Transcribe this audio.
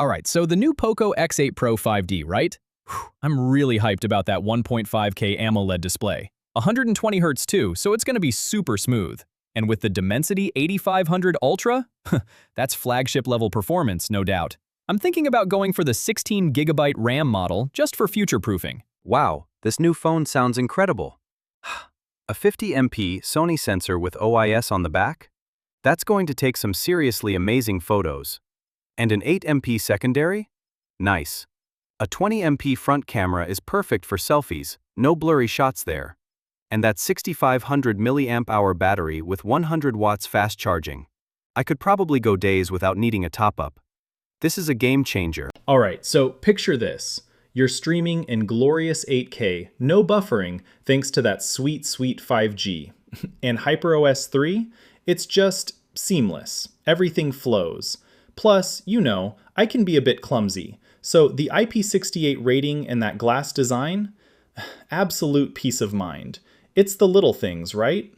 All right, so the new POCO X8 Pro 5D, right? I'm really hyped about that 1.5K AMOLED display. 120 Hz too, so it's going to be super smooth. And with the Dimensity 8500 Ultra, that's flagship level performance, no doubt. I'm thinking about going for the 16GB RAM model just for future-proofing. Wow, this new phone sounds incredible. A 50MP Sony sensor with OIS on the back? That's going to take some seriously amazing photos. And an 8MP secondary? Nice. A 20MP front camera is perfect for selfies, no blurry shots there. And that 6500 mAh battery with 100 watts fast charging. I could probably go days without needing a top-up. This is a game changer. All right, so picture this. You're streaming in glorious 8K, no buffering, thanks to that sweet 5G. And HyperOS 3, it's just seamless. Everything flows. Plus, I can be a bit clumsy. So the IP68 rating and that glass design, absolute peace of mind. It's the little things, right?